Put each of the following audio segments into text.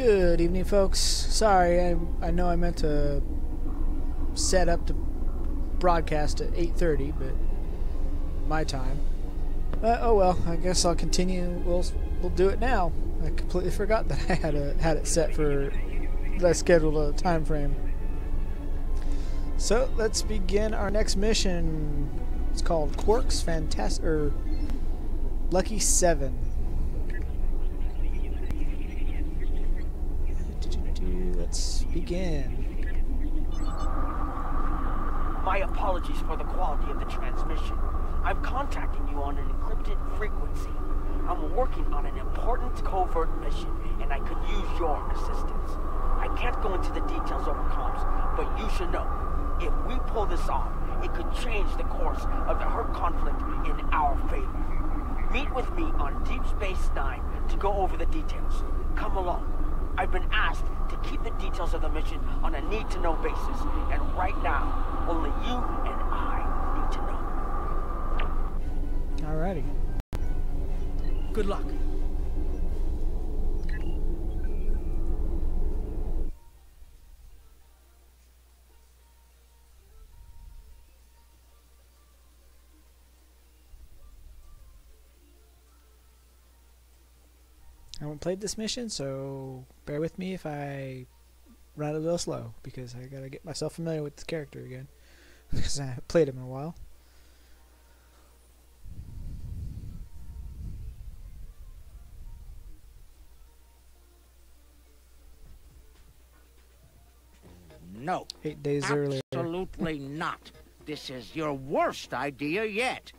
Good evening, folks. Sorry, I know I meant to set up to broadcast at 8:30, but my time. Oh well, I guess I'll continue. We'll do it now. I completely forgot that I had it set for that I scheduled a time frame. So let's begin our next mission. It's called Quarks Lucky 7. Let's begin. My apologies for the quality of the transmission. I'm contacting you on an encrypted frequency. I'm working on an important covert mission, and I could use your assistance. I can't go into the details over comms, but you should know, if we pull this off, it could change the course of the Hur'q conflict in our favor. Meet with me on Deep Space Nine to go over the details. Come along. I've been asked to keep the details of the mission on a need-to-know basis, and right now, only you and I need to know. Alrighty. Good luck. I haven't played this mission, so bear with me if I run a little slow, because I gotta get myself familiar with this character again, because I haven't played him in a while. No. 8 days earlier. Absolutely not. This is your worst idea yet.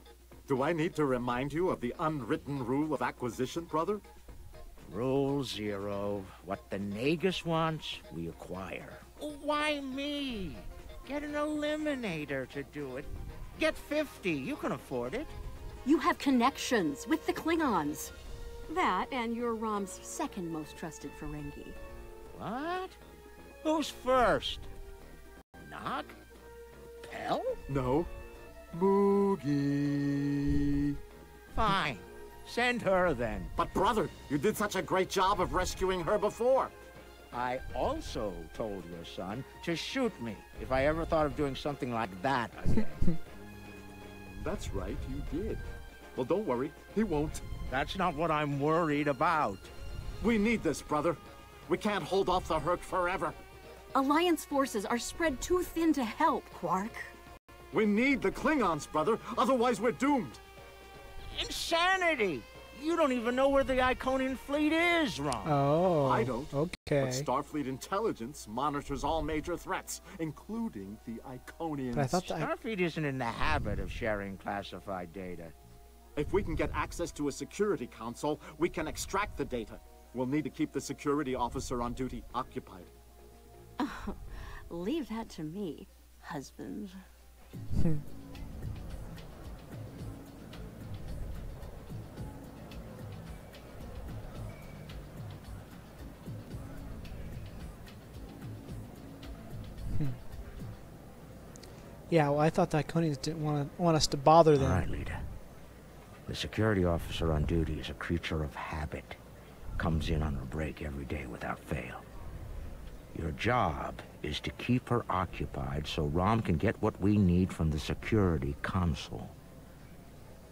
Do I need to remind you of the unwritten rule of acquisition, brother? Rule 0. What the Nagus wants, we acquire. Why me? Get an eliminator to do it. Get 50. You can afford it. You have connections with the Klingons. That and you're Rom's second most trusted Ferengi. What? Who's first? Nog? Pell? No. Boogie. Fine. Send her then. But brother, you did such a great job of rescuing her before. I also told your son to shoot me if I ever thought of doing something like that again. That's right, you did. Well, don't worry, he won't. That's not what I'm worried about. We need this, brother. We can't hold off the Hur'q forever. Alliance forces are spread too thin to help, Quark. We need the Klingons, brother, otherwise we're doomed. Insanity! You don't even know where the Iconian fleet is, Ron. Oh, I don't. Okay. But Starfleet intelligence monitors all major threats, including the Iconians. But I thought Starfleet isn't in the habit of sharing classified data. If we can get access to a security console, we can extract the data. We'll need to keep the security officer on duty occupied. Oh, leave that to me, husband. Yeah, well, I thought the Iconians didn't want us to bother them. All right, leader. The security officer on duty is a creature of habit. Comes in on her break every day without fail. Your job is to keep her occupied so Rom can get what we need from the security console.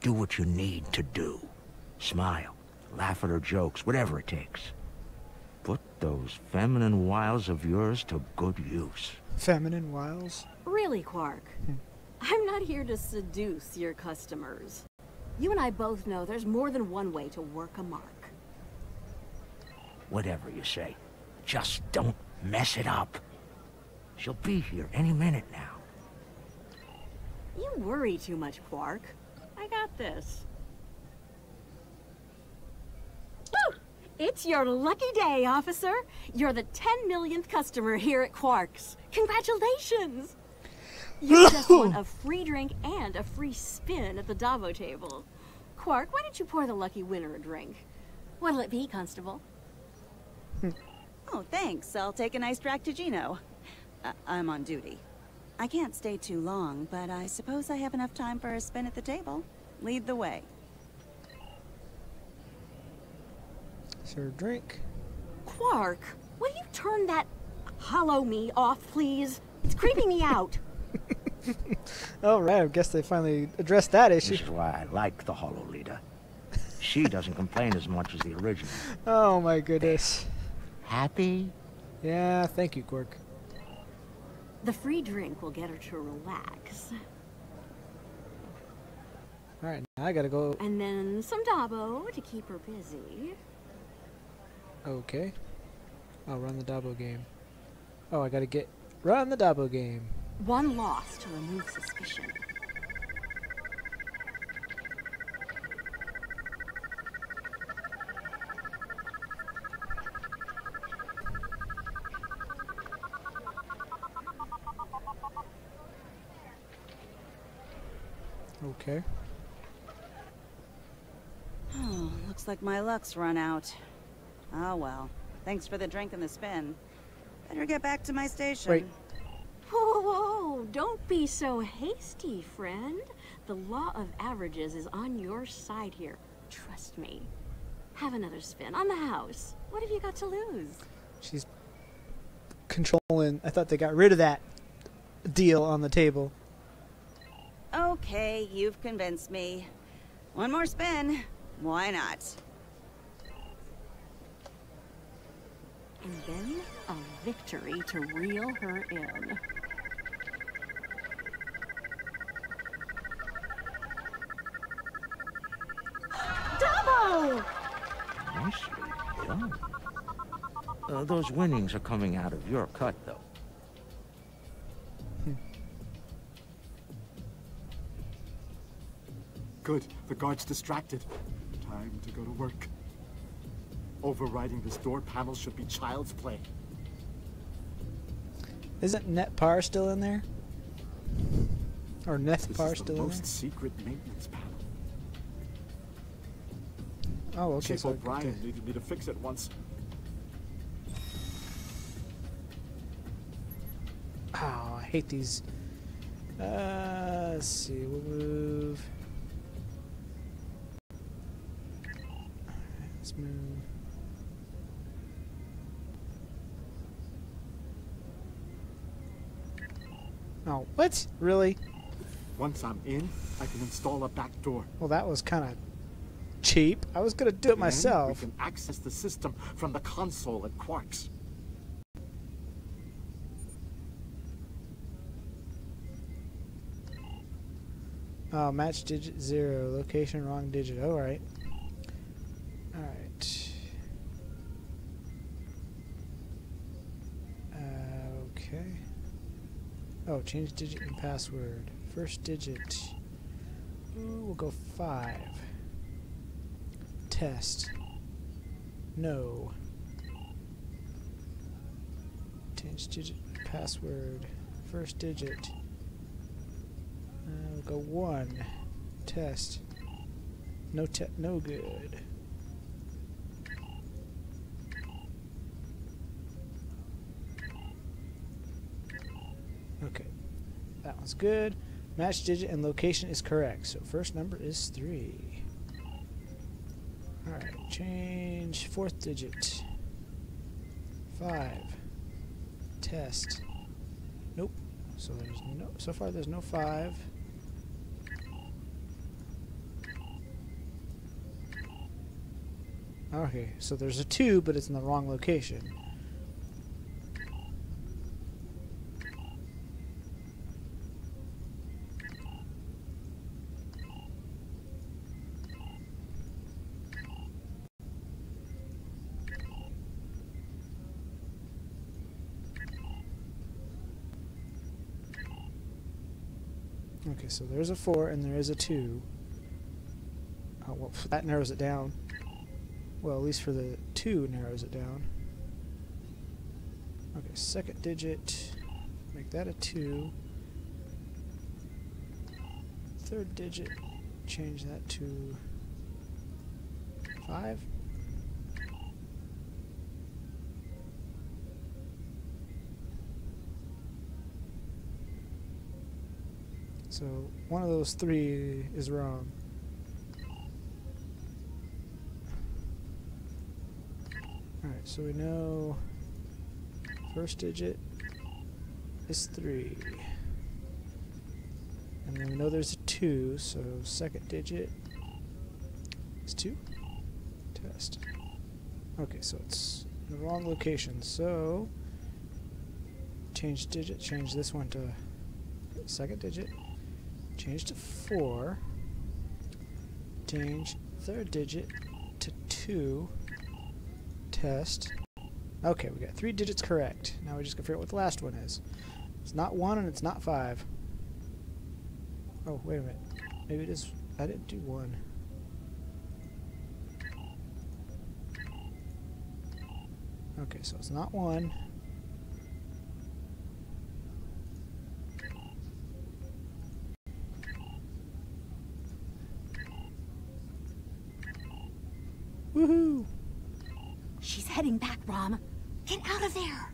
Do what you need to do. Smile, laugh at her jokes, whatever it takes. Put those feminine wiles of yours to good use. Feminine wiles? Really, Quark? I'm not here to seduce your customers. You and I both know there's more than one way to work a mark. Whatever you say, just don't mess it up. She'll be here any minute now. You worry too much, Quark. I got this. Woo! It's your lucky day, officer. You're the 10 millionth customer here at Quarks. Congratulations! You just won a free drink and a free spin at the Davo table. Quark, why don't you pour the lucky winner a drink? What'll it be, Constable? Oh, thanks. I'll take a nice Dractigino. I'm on duty. I can't stay too long, but I suppose I have enough time for a spin at the table. Lead the way. Sir, drink. Quark, will you turn that hollow me off, please? It's creeping me out. All right, I guess they finally addressed that issue. This is why I like the Hollow Leader. She doesn't complain as much as the original. Oh my goodness. Happy? Yeah, thank you, Quark. The free drink will get her to relax. All right, now I gotta go. And then some Dabo to keep her busy. Okay. I'll run the Dabo game. Oh, I gotta run the Dabo game. One loss to remove suspicion. Okay. Oh, looks like my luck's run out. Oh well. Thanks for the drink and the spin. Better get back to my station. Wait. Whoa, whoa, don't be so hasty, friend. The law of averages is on your side here. Trust me. Have another spin on the house. What have you got to lose? She's controlling. I thought they got rid of that deal on the table. Okay, you've convinced me. One more spin. Why not? And then a victory to reel her in. Double! Nicely done. Those winnings are coming out of your cut, though. Good. The guard's distracted. Time to go to work. Overriding this door panel should be child's play. Isn't Netpar still in there? Or This Nethpar is the still in most there? secret maintenance panel. Oh, okay. Chief So O'Brien needed me to fix it once. Oh, I hate these. Let's see. We'll move. Alright, let's move. Oh, what? Really? Once I'm in, I can install a back door. Well, that was kind of cheap. I was gonna do it Then myself. we can access the system from the console at Quarks. Oh, match digit 0. Location wrong digit. Alright. Alright. Okay. Oh, change digit and password. First digit. Ooh, we'll go 5. Test. No. Change digit and password. First digit. We'll go 1. Test. No good. Okay. That one's good. Match digit and location is correct. So first number is 3. Alright, change 4th digit. 5. Test. Nope. So there's so far there's no 5. Okay, so there's a 2, but it's in the wrong location. Okay, so there's a 4 and there is a 2. Oh, well, that narrows it down. Well, at least for the 2 narrows it down. Okay, second digit. Make that a 2. Third digit. Change that to 5. So one of those 3 is wrong. Alright, so we know first digit is 3. And then we know there's a 2, so second digit is 2. Test. Okay, so it's in the wrong location, so change digit, change this one to second digit, change to 4, change third digit to 2, test. Okay, we got 3 digits correct. Now we just gotta figure out what the last one is. It's not 1 and it's not 5. Oh, wait a minute. Maybe it is. I didn't do 1. Okay, so it's not 1. Woohoo! She's heading back, Rom. Get out of there!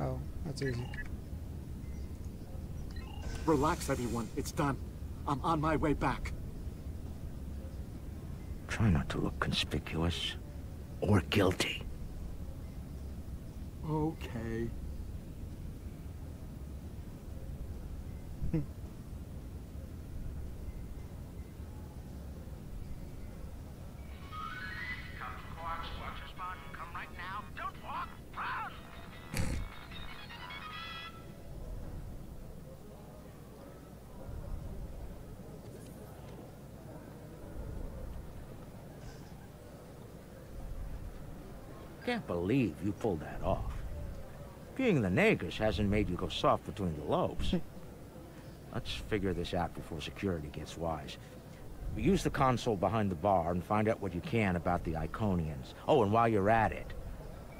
Oh, that's easy. Relax, everyone. It's done. I'm on my way back. Try not to look conspicuous or guilty. Okay. Come to Quarks, watch your spot. Come right now. Don't walk. Run! Can't believe you pulled that off. Being the Nagus hasn't made you go soft between the lobes. Let's figure this out before security gets wise. Use the console behind the bar and find out what you can about the Iconians. Oh, and while you're at it,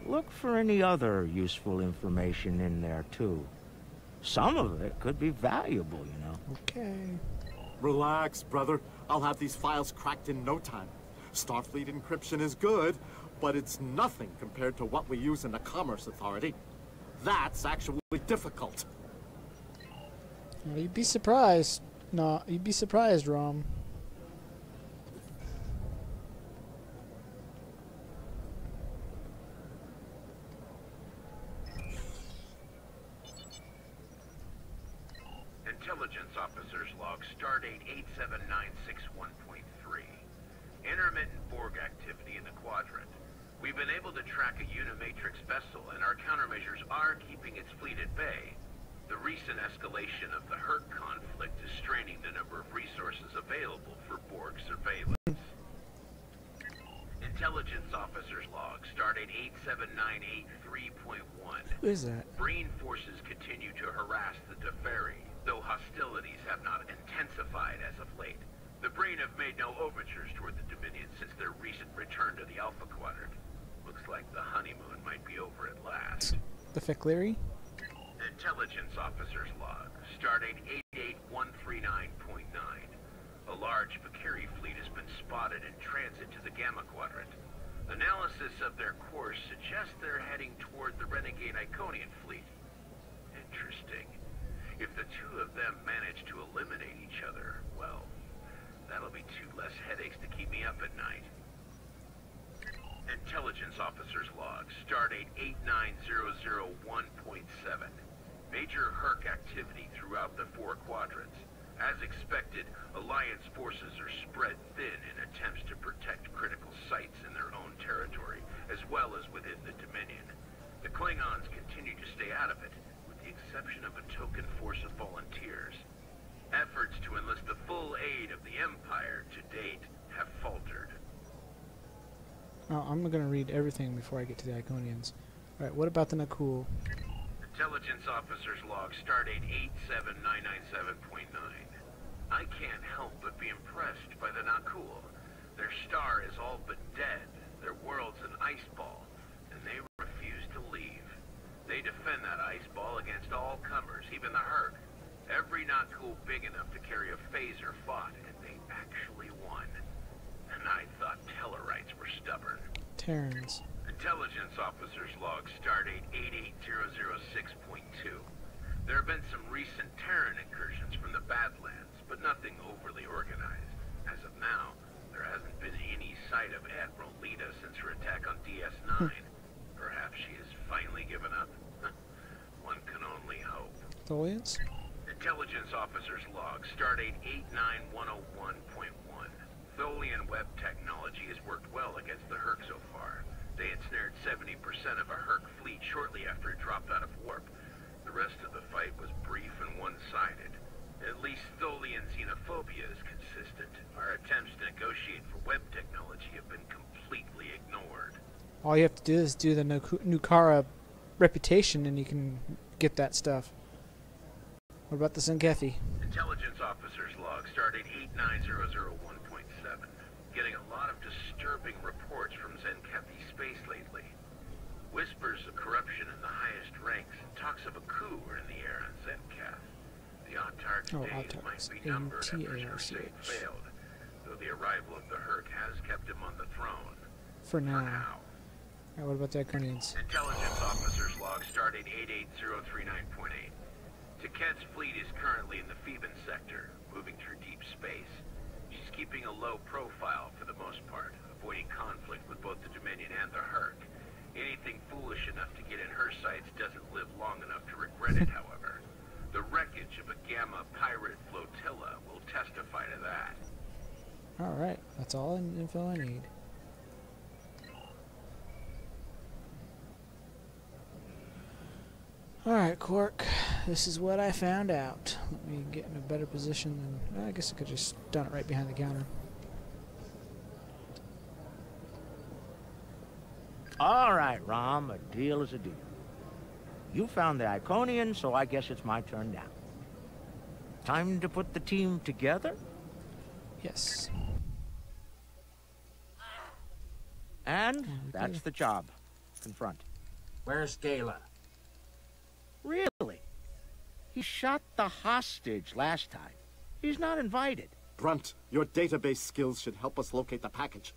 look for any other useful information in there, too. Some of it could be valuable, you know. Okay. Relax, brother. I'll have these files cracked in no time. Starfleet encryption is good, but it's nothing compared to what we use in the Commerce Authority. That's actually difficult. Well, you'd be surprised. No, you'd be surprised, Rom. Intelligence Officer's Log, Stardate 87961.3. Intermittent Borg activity in the quadrant. We've been able to track a Unimatrix vessel, and our countermeasures are keeping its fleet at bay. The recent escalation of the Hur'q conflict is straining the number of resources available for Borg surveillance. Intelligence Officer's Log, Stardate 87983.1. Who is that? Breen forces continue to harass the Deferi, though hostilities have not intensified as of late. The Breen have made no overtures toward the Dominion since their recent return to the Alpha Quadrant. Looks like the honeymoon might be over at last. The Fek'liri? Intelligence Officer's Log, Stardate 88139.9. A large Fek'liri fleet has been spotted in transit to the Gamma Quadrant. Analysis of their course suggests they're heading toward the renegade Iconian fleet. Interesting. If the two of them manage to eliminate each other, well, that'll be 2 less headaches to keep me up at night. Intelligence Officer's Log, Stardate 89001.7. Major Hur'q activity throughout the 4 quadrants. As expected, Alliance forces are spread thin in attempts to protect critical sites in their own territory, as well as within the Dominion. The Klingons continue to stay out of it, with the exception of a token force of volunteers. Efforts to enlist the full aid of the Empire to date have faltered. Oh, I'm gonna read everything before I get to the Iconians. Alright, what about the Nakul? Intelligence Officer's Log, Stardate 87997.9. I can't help but be impressed by the Nakul. Their star is all but dead, their world's an ice ball, and they refuse to leave. They defend that ice ball against all comers, even the Hur'q. Every not cool big enough to carry a phaser fought, and they actually won. And I thought Tellarites were stubborn. Terrans. Intelligence Officer's Log, Stardate 88006.2. There have been some recent Terran incursions from the Badlands, but nothing overly organized. As of now, there hasn't been any sight of Admiral Lita since her attack on DS9. Perhaps she has finally given up. One can only hope. Tholians? Intelligence Officer's Log, Stardate 89101.1. Tholian web technology has worked well against the Hur'q so far. They ensnared 70% of a Hur'q fleet shortly after it dropped out of warp. The rest of the fight was brief and one-sided. At least Tholian xenophobia is consistent. Our attempts to negotiate for web technology have been completely ignored. All you have to do is do the Nukara reputation and you can get that stuff. What about the Zenkethi? Intelligence Officer's Log, Stardate 89001.7. Getting a lot of disturbing reports from Zenkethi space lately. Whispers of corruption in the highest ranks and talks of a coup are in the air on Zenketh. The Autarch's days might be numbered after his crusade failed, though the arrival of the Hur'q has kept him on the throne. For now. Alright, what about the Iconians? Intelligence Officer's Log, Stardate 88039.8. Taket's fleet is currently in the Phoeban sector, moving through deep space. She's keeping a low profile for the most part, avoiding conflict with both the Dominion and the Hur'q. Anything foolish enough to get in her sights doesn't live long enough to regret it, however. The wreckage of a Gamma pirate flotilla will testify to that. Alright, that's all info I need. Alright, Quark, this is what I found out. Let me get in a better position than... I guess I could just done it right behind the counter. All right, Rom, a deal is a deal. You found the Iconian, so I guess it's my turn now. Time to put the team together? Yes. And that's the job. Confront. Where's Gala? Really? He shot the hostage last time. He's not invited. Brunt, your database skills should help us locate the package.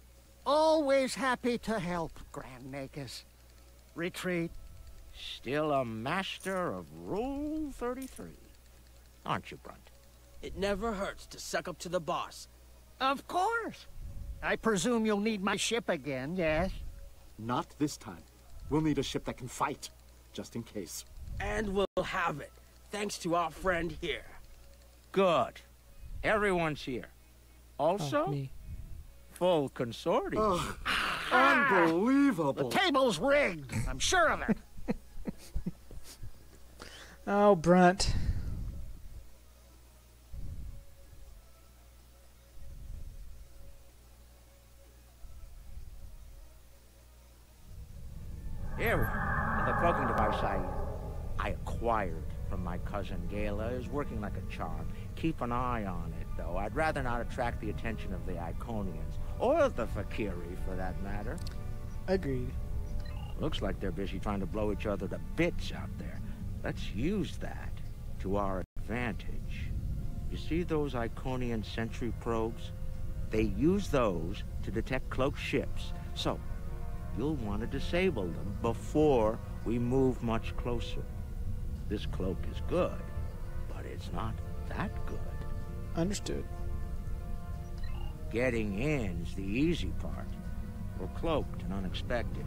Always happy to help, Grand Nagus. Retreat. Still a master of Rule 33. Aren't you, Brunt? It never hurts to suck up to the boss. Of course. I presume you'll need my ship again, yes? Not this time. We'll need a ship that can fight, just in case. And we'll have it, thanks to our friend here. Good. Everyone's here. Also, me. full consortium. Oh, unbelievable. The table's rigged. I'm sure of it. Oh, Brunt. Here we are. The cloaking device I acquired from my cousin Gala is working like a charm. Keep an eye on it, though. I'd rather not attract the attention of the Iconians, or the Fek'liri, for that matter. Agreed. Looks like they're busy trying to blow each other to bits out there. Let's use that to our advantage. You see those Iconian sentry probes? They use those to detect cloaked ships, so you'll want to disable them before we move much closer. This cloak is good, but it's not that good. Understood. Getting in's the easy part. We're cloaked and unexpected.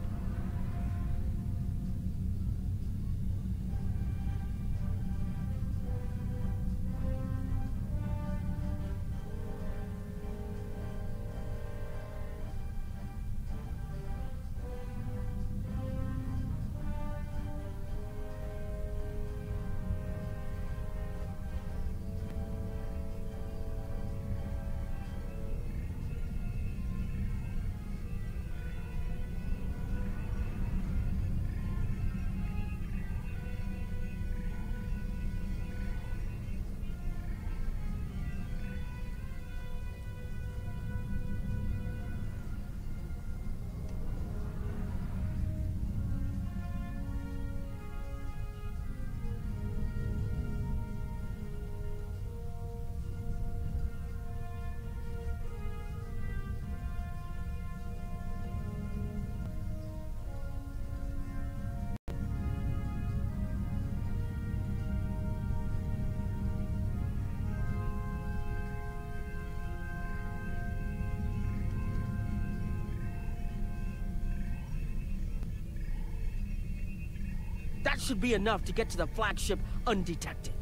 That should be enough to get to the flagship undetected.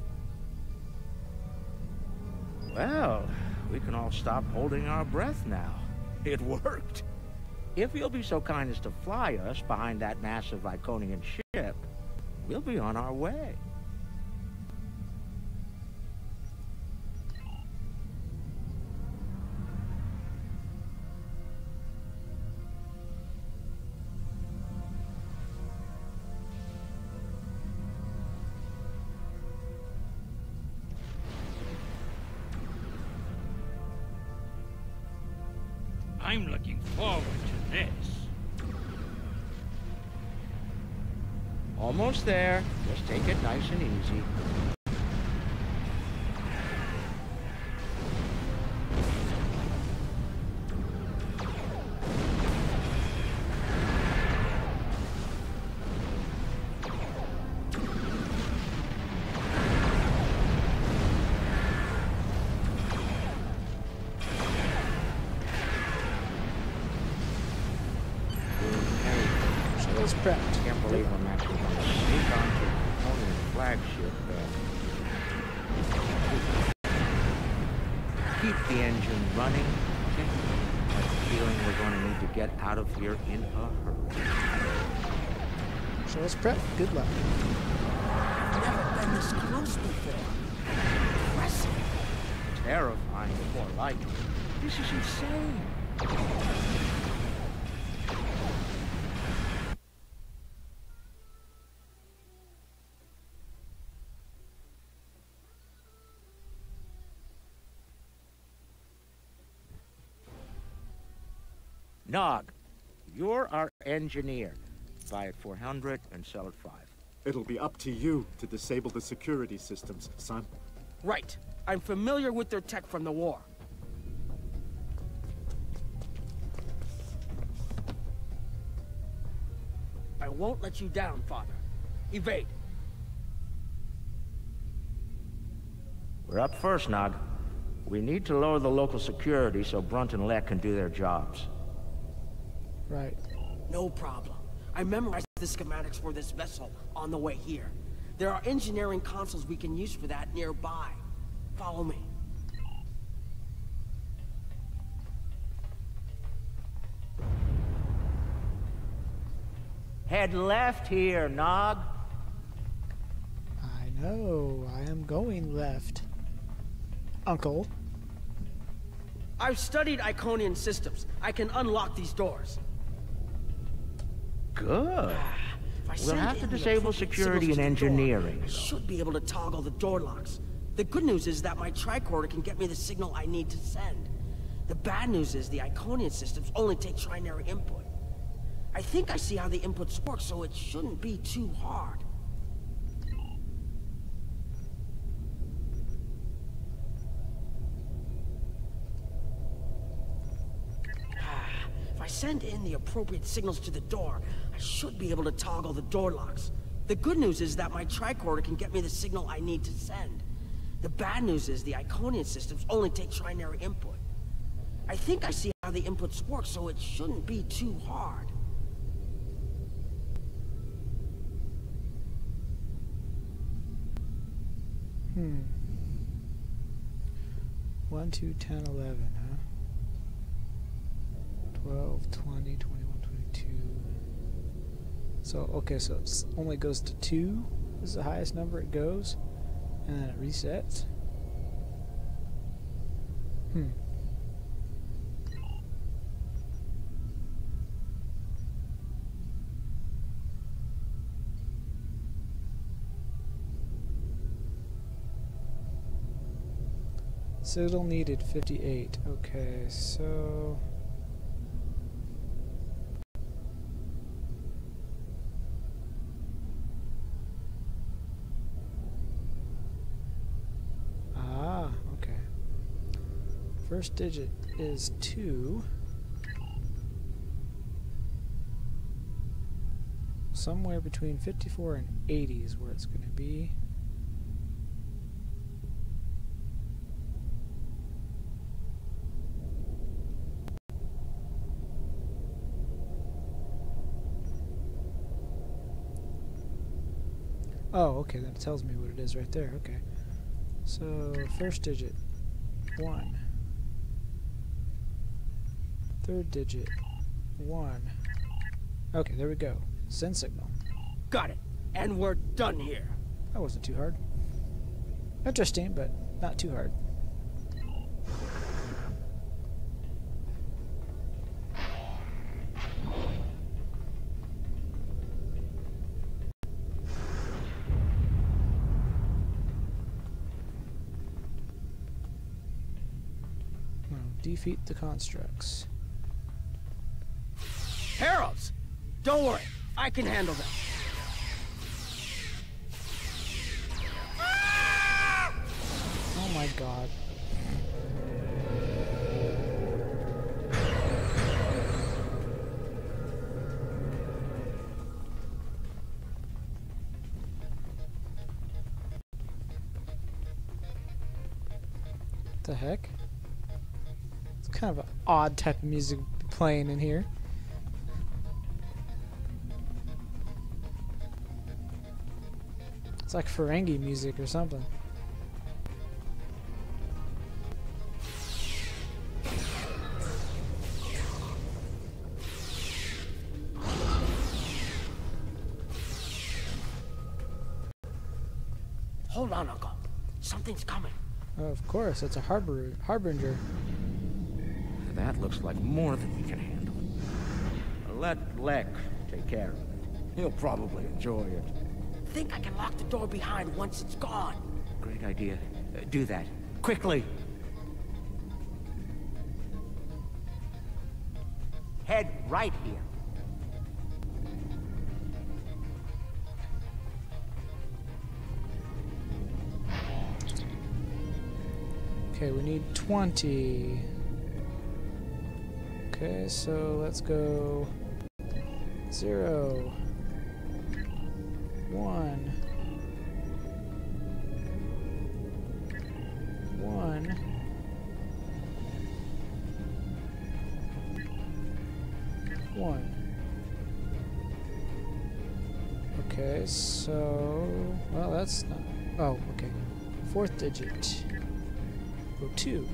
Well, we can all stop holding our breath now. It worked. If you'll be so kind as to fly us behind that massive Iconian ship, we'll be on our way. I'm looking forward to this. Almost there. Just take it nice and easy. Prepped. Can't believe I'm actually going to sneak onto the Iconian flagship and keep the engine running. Okay? I have a feeling we're going to need to get out of here in a hurry. So let's prep. Good luck. I've never been this close before. Impressive. Terrifying, more like it. This is insane. Nog, you're our engineer. Buy it 400 and sell it 5. It'll be up to you to disable the security systems, son. Right. I'm familiar with their tech from the war. I won't let you down, Father. Evade. We're up first, Nog. We need to lower the local security so Brunt and Lek can do their jobs. Right. No problem. I memorized the schematics for this vessel on the way here. There are engineering consoles we can use for that nearby. Follow me. Head left here, Nog. I know. I am going left. Uncle. I've studied Iconian systems. I can unlock these doors. Good. If I We'll send have to in the disable appropriate security signals and to the door, engineering. I should be able to toggle the door locks. The good news is that my tricorder can get me the signal I need to send. The bad news is the Iconian systems only take trinary input. I think I see how the inputs work, so it shouldn't be too hard. If I send in the appropriate signals to the door, I should be able to toggle the door locks. The good news is that my tricorder can get me the signal I need to send. The bad news is the Iconian systems only take trinary input. I think I see how the inputs work, so it shouldn't be too hard. Hmm. 1, 2, 10, 11, huh? 12, 20, 21, 22. So, okay, so it only goes to 2 is the highest number it goes, and then it resets. Hmm. Signal needed 58. Okay, so okay. First digit is 2. Somewhere between 54 and 80 is where it's going to be. Oh, okay, that tells me what it is right there. Okay. So, first digit, 1. Third digit, 1. Okay, there we go. Send signal. Got it. And we're done here. That wasn't too hard. Interesting, but not too hard. Now, defeat the constructs. Heralds! Don't worry, I can handle them. Oh my god. What the heck? It's kind of an odd type of music playing in here. It's like Ferengi music or something. Hold on, Uncle. Something's coming. Oh, of course, it's a harbinger. That looks like more than we can handle. Let Lek take care of it. He'll probably enjoy it. Think I can lock the door behind once it's gone. Great idea. Do that. Quickly! Head right here. Okay, we need 20. Okay, so let's go 0, 1, 1, 1. Okay, so, well, that's not, oh, okay. Fourth digit. Go 2.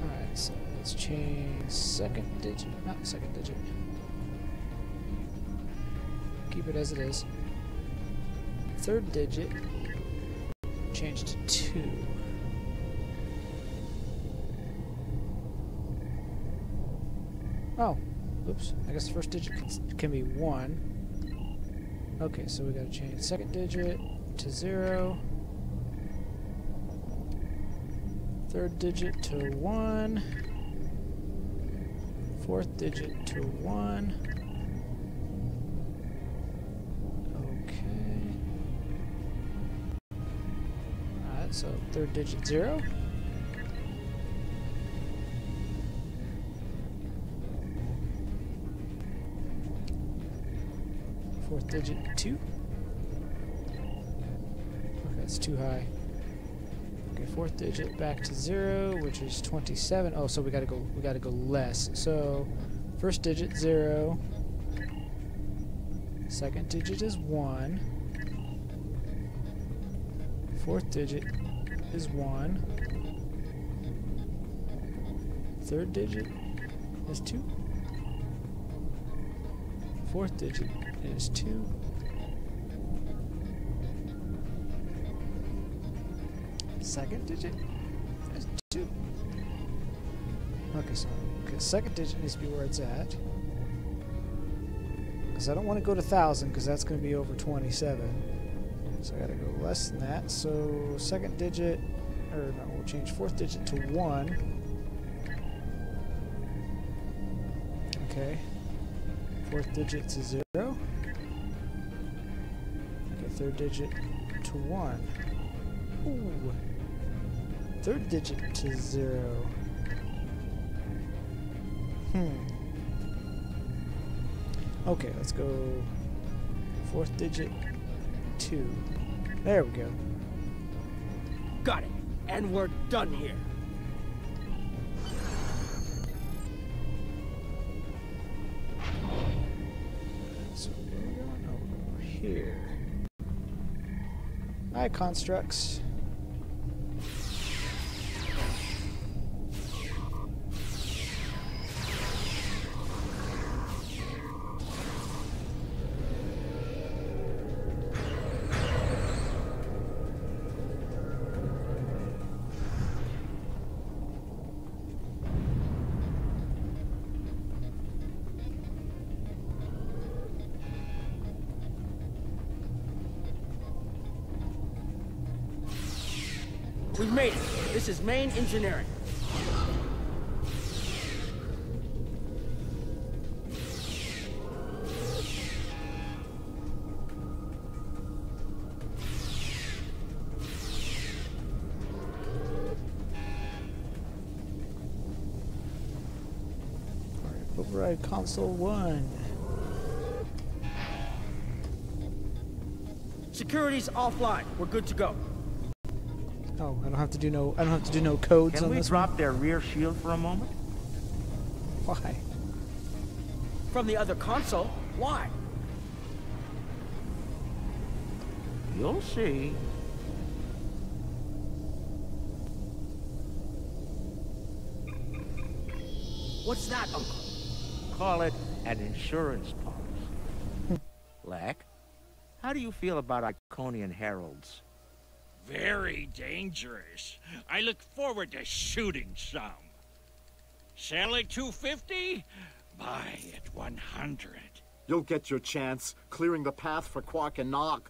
Alright, so let's change second digit, not second digit. Keep it as it is. Third digit, change to 2. Oh, oops, I guess the first digit can be 1. Okay, so we gotta change second digit to 0, third digit to 1, fourth digit to 1. Okay. Alright, so third digit 0. Fourth digit 2. That's too high. Okay, fourth digit back to 0, which is 27. Oh, so we gotta go less. So first digit 0. Second digit is 1. Fourth digit is 1. Third digit is 2. Fourth digit is 2. Second digit is 2. Okay, so second digit needs to be where it's at. Because I don't want to go to 1,000, because that's going to be over 27. So I got to go less than that. So second digit, or no, we'll change fourth digit to 1. Okay. Fourth digit to 0. Okay, third digit to 1. Ooh. Third digit to 0. Okay, let's go fourth digit 2. There we go. Got it. And we're done here. here? Hi, constructs. We've made it. This is main engineering. Alright, override console 1. Security's offline. We're good to go. Oh, I don't have to do no codes Can on we this drop their rear shield for a moment? one. Why? From the other console? Why? You'll see. What's that, Uncle? Call it an insurance policy. Lek, how do you feel about Iconian heralds? Very dangerous. I look forward to shooting some. Sell at 250? Buy at 100. You'll get your chance, clearing the path for Quark and Nog.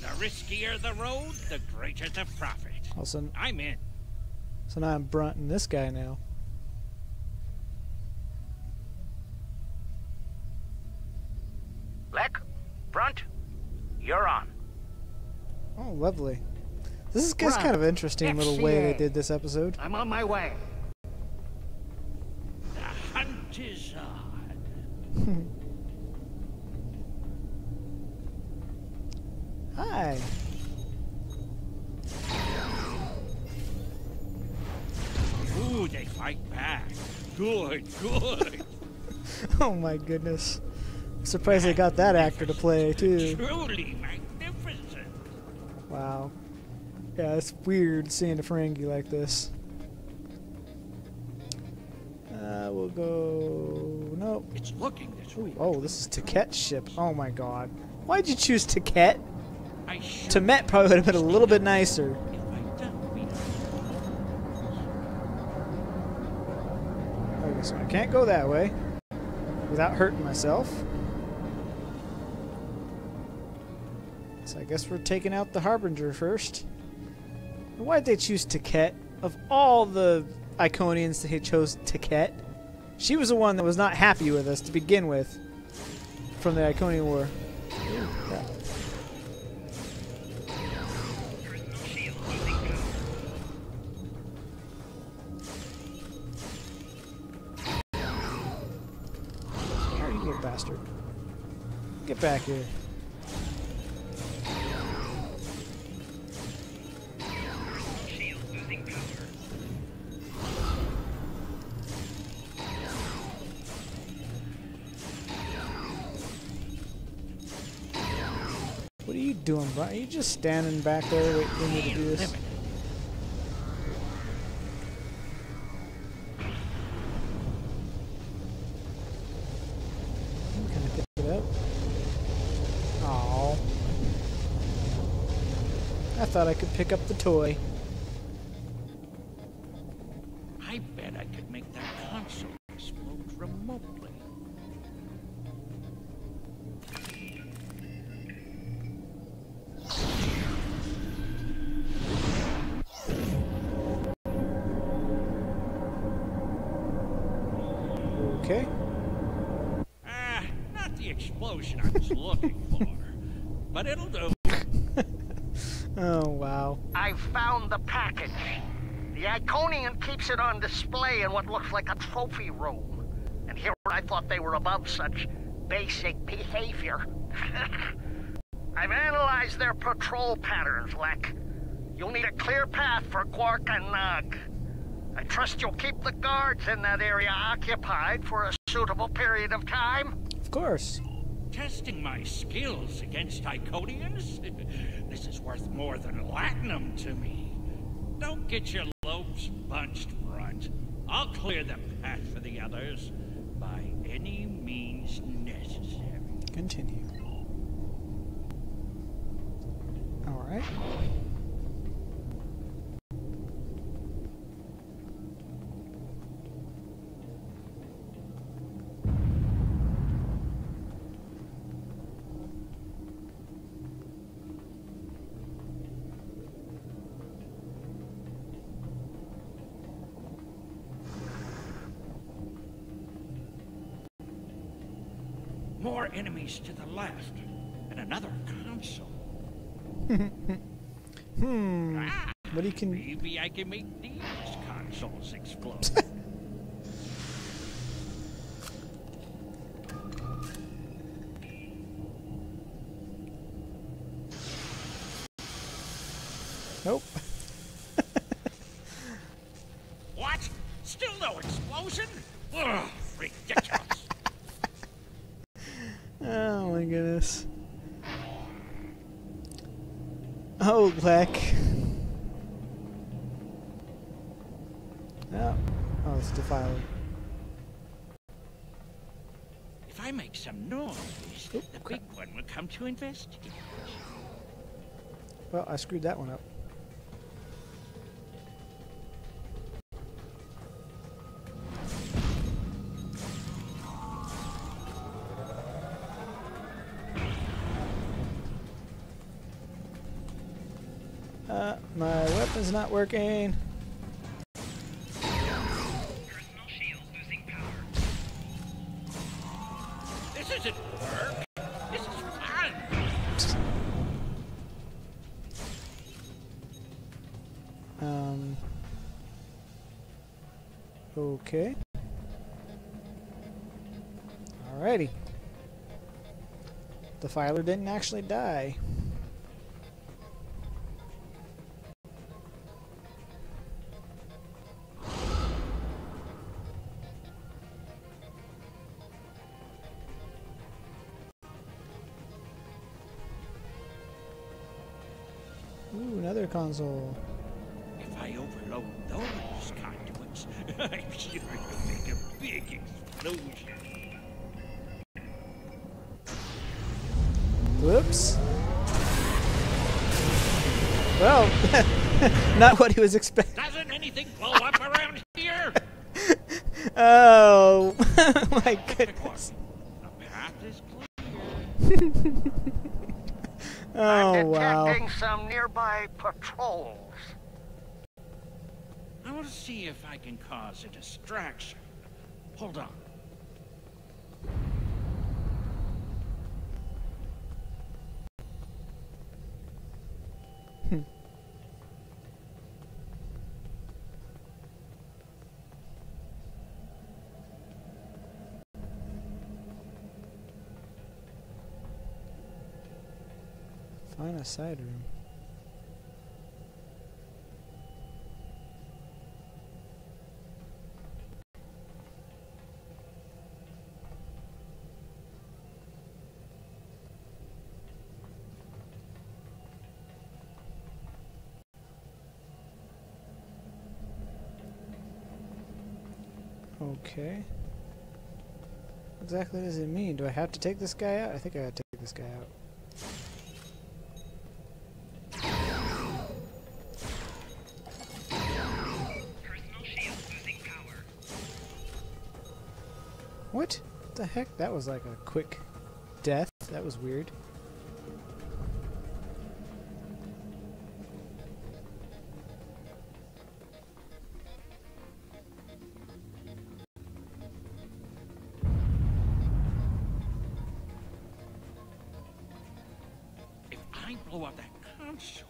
The riskier the road, the greater the profit. Also, I'm in. so now I'm brunting this guy now. Lek, Brunt, you're on. Oh, lovely. This is kind of interesting little way they did this episode. I'm on my way. The hunt is on. Hi. Ooh, they fight back. Good, good. Oh my goodness. I'm surprised they got that actor to play too. Truly magnificent. Wow. Yeah, it's weird seeing a Ferengi like this. We'll go... Nope. It's looking this way. Oh, this is Teket's ship. Oh my god. Why'd you choose Teket? I should Temet probably would have been a little bit nicer. if I'd done me. Okay, so I can't go that way without hurting myself. So I guess we're taking out the Harbinger first. Why'd they choose Teket? Of all the Iconians, they chose Teket. She was the one that was not happy with us to begin with from the Iconian War. Yeah. There you go, bastard. Get back here. What are you doing, bro? Are you just standing back there waiting for me to do this? Can I pick it up? Aww. I thought I could pick up the toy. I bet I could make that console explode remotely. Okay. Not the explosion I was looking for, but it'll do. Oh, wow. I found the package. The Iconian keeps it on display in what looks like a trophy room. And here I thought they were above such basic behavior. I've analyzed their patrol patterns, Lek. You'll need a clear path for Quark and Nog. I trust you'll keep the guards in that area occupied for a suitable period of time. Of course. Testing my skills against Iconians? This is worth more than latinum to me. Don't get your lopes bunched, Brunt. I'll clear the path for the others by any means necessary. Continue. Alright. More enemies to the left, and another console. What do you can... Maybe I can make these consoles explode. Nope. What? Still no explosion? Ugh, ridiculous. Oh my goodness. Oh, heck. Oh, it's Defiler. If I make some noise, the big one will come to investigate. Well, I screwed that one up. My weapon's not working. Personal shield losing power. This isn't work. This is fun. Okay. Alrighty. The filer didn't actually die. Ooh, another console. If I overload those conduits, I'm sure you'll make a big explosion. Whoops. Well, not what he was expecting. Doesn't anything blow up around here? Oh, my goodness. The path is clear. Oh, I'm wow. detecting some nearby patrols. I want to see if I can cause a distraction. Hold on. Find a side room. Okay. What exactly does it mean? Do I have to take this guy out? I think I gotta take this guy out. Personal shield losing power. What the heck? That was like a quick death. That was weird. If I blow up that console,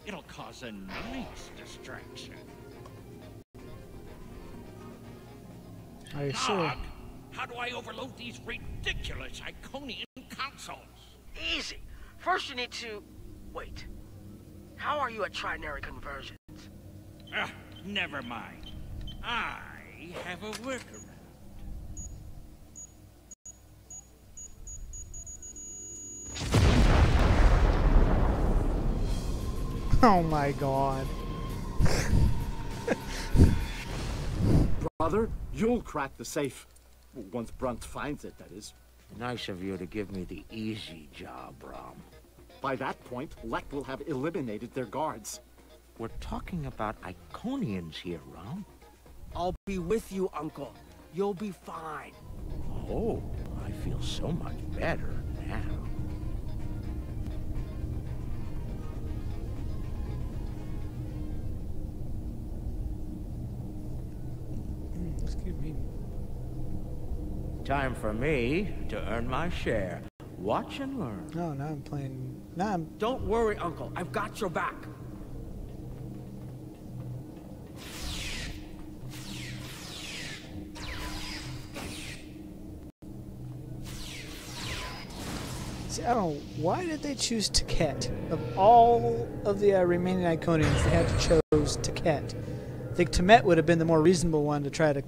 it'll cause a nice distraction. Are you sure? Doc, how do I overload these ridiculous Iconian consoles? Easy. First you need to... Wait. How are you at trinary conversions? Never mind. I have a workaround. Oh my god. Brother, you'll crack the safe. Once Brunt finds it, that is. Nice of you to give me the easy job, Rom. By that point, Lek will have eliminated their guards. We're talking about Iconians here, Rom. I'll be with you, Uncle. You'll be fine. Oh, I feel so much better now. Excuse me. Time for me to earn my share. Watch and learn. No, now I'm playing. Now I'm. Don't worry, Uncle. I've got your back. See, I don't know. Why did they choose Taket? Of all of the remaining Iconians, they had to choose Taket. I think Temet would have been the more reasonable one to try to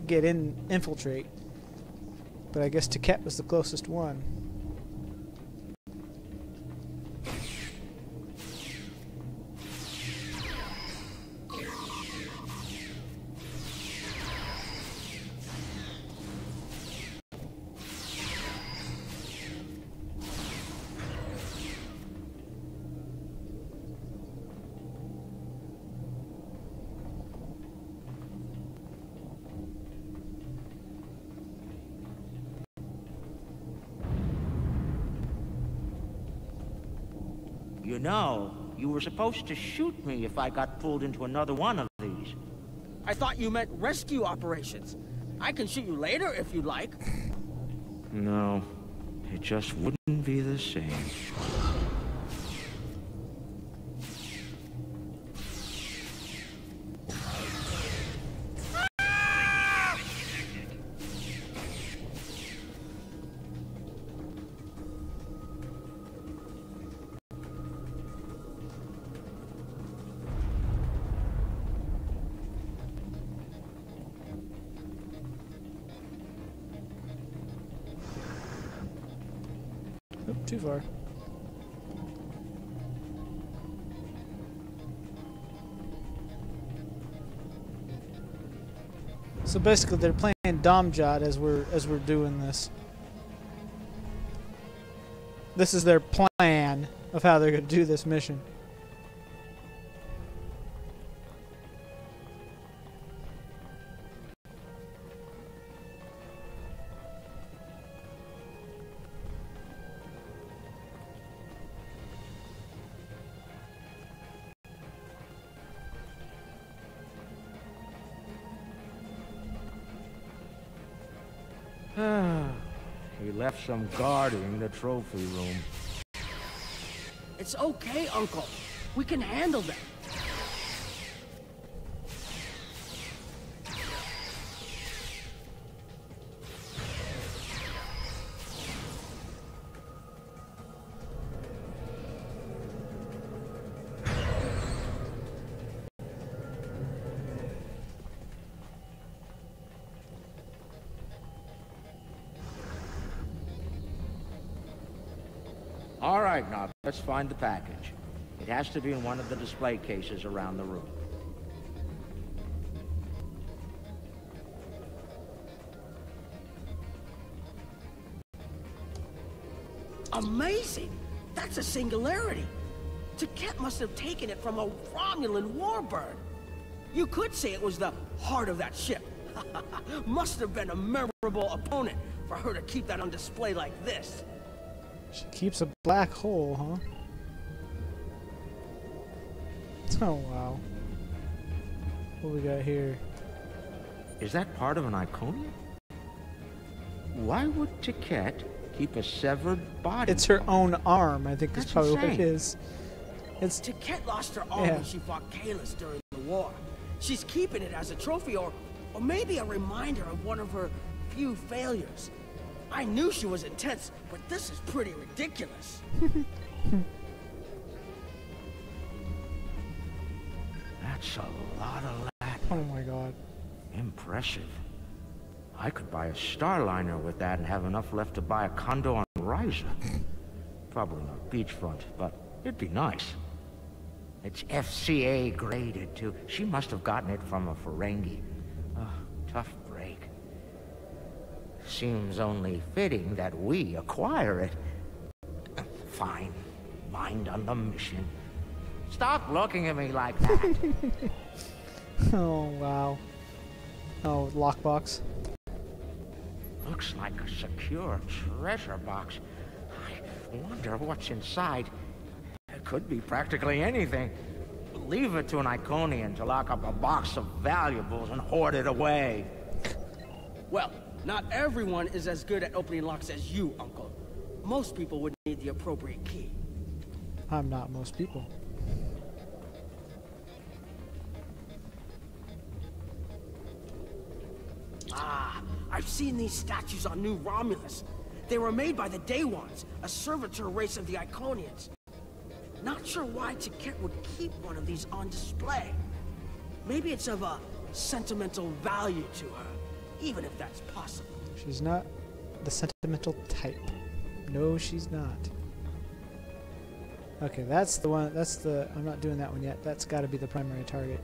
get in, infiltrate. But I guess Taket was the closest one. You know, you were supposed to shoot me if I got pulled into another one of these. I thought you meant rescue operations. I can shoot you later if you'd like. No, it just wouldn't be the same. Oop, too far. So basically, they're playing Domjot as we're doing this. This is their plan of how they're going to do this mission. He left some guarding the trophy room. It's okay, Uncle. We can handle them. All right, now, let's find the package. It has to be in one of the display cases around the room. Amazing! That's a singularity. Taket must have taken it from a Romulan warbird. You could say it was the heart of that ship. Must have been a memorable opponent for her to keep that on display like this. She keeps a black hole, huh? Oh, wow. What we got here? Is that part of an Iconian? Why would Taket keep a severed body? It's her own arm, I think. That's probably insane. what it is. It's Taket lost her arm when she fought Kahless during the war. She's keeping it as a trophy or maybe a reminder of one of her few failures. I knew she was intense, but this is pretty ridiculous. That's a lot of Latin. oh my god. Impressive. I could buy a Starliner with that and have enough left to buy a condo on Ryza. Probably not beachfront, but it'd be nice. It's FCA graded, too. She must have gotten it from a Ferengi. Oh, tough break. Seems only fitting that we acquire it. Fine. Mind on the mission. Stop looking at me like that. Oh, wow. Oh, lockbox. Looks like a secure treasure box. I wonder what's inside. It could be practically anything. Leave it to an Iconian to lock up a box of valuables and hoard it away. Well, not everyone is as good at opening locks as you, Uncle. Most people would need the appropriate key. I'm not most people. Ah, I've seen these statues on New Romulus. They were made by the Day Ones, a servitor race of the Iconians. Not sure why Taket would keep one of these on display. Maybe it's of a sentimental value to her, even if that's possible. She's not the sentimental type. No, she's not. Okay, that's the one. That's the. I'm not doing that one yet. That's got to be the primary target.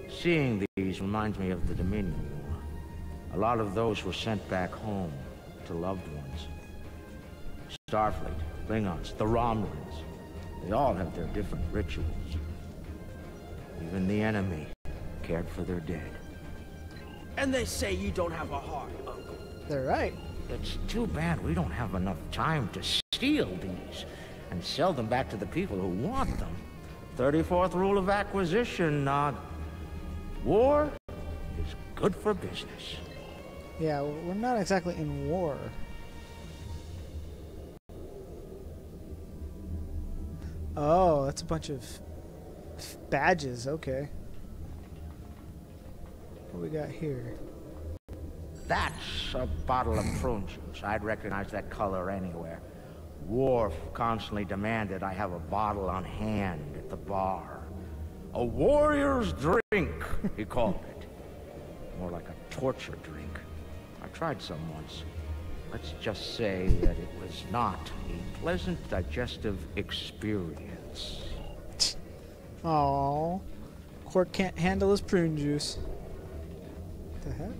Seeing these reminds me of the Dominion War. A lot of those were sent back home to loved ones. Starfleet, Klingons, the Romulans. They all have their different rituals. Even the enemy cared for their dead. And they say you don't have a heart, Uncle. They're right. It's too bad we don't have enough time to steal these and sell them back to the people who want them. 34th rule of acquisition, Nog. War is good for business. Yeah, we're not exactly in war. Oh, that's a bunch of badges. Okay. What we got here? That's a bottle of prune juice. I'd recognize that color anywhere. Worf constantly demanded I have a bottle on hand at the bar. A warrior's drink, he called it. More like a torture drink. I tried some once. Let's just say that it was not a pleasant digestive experience. Oh, Quark can't handle his prune juice. What the heck?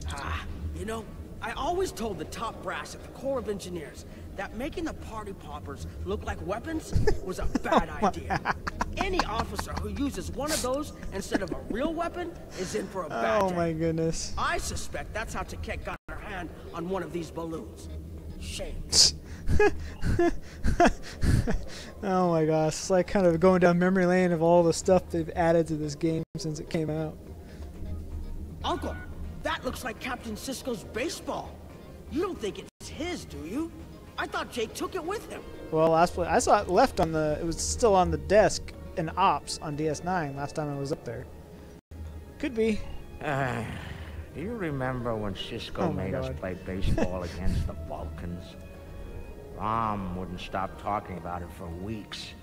Ah, you know, I always told the top brass at the Corps of Engineers that making the party poppers look like weapons was a bad idea. Any officer who uses one of those instead of a real weapon is in for a bad day. Oh my goodness. I suspect that's how Taket got her hand on one of these balloons. Shame. Oh my gosh, it's like kind of going down memory lane of all the stuff they've added to this game since it came out. Uncle, that looks like Captain Sisko's baseball. You don't think it's his, do you? I thought Jake took it with him. Well, last play I saw it left on the. It was still on the desk in Ops on DS9 last time I was up there. Could be. Do you remember when Sisko made us play baseball against the Vulcans? Rom wouldn't stop talking about it for weeks.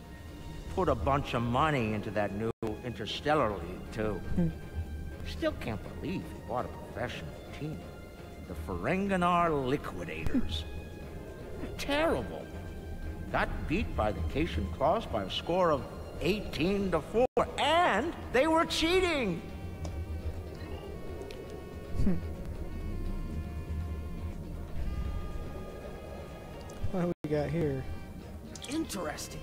Put a bunch of money into that new Interstellar League, too. Still can't believe he bought a professional team. The Ferenginar Liquidators. Terrible. Got beat by the Cation Claws by a score of 18-4, and they were cheating! What do we got here? Interesting.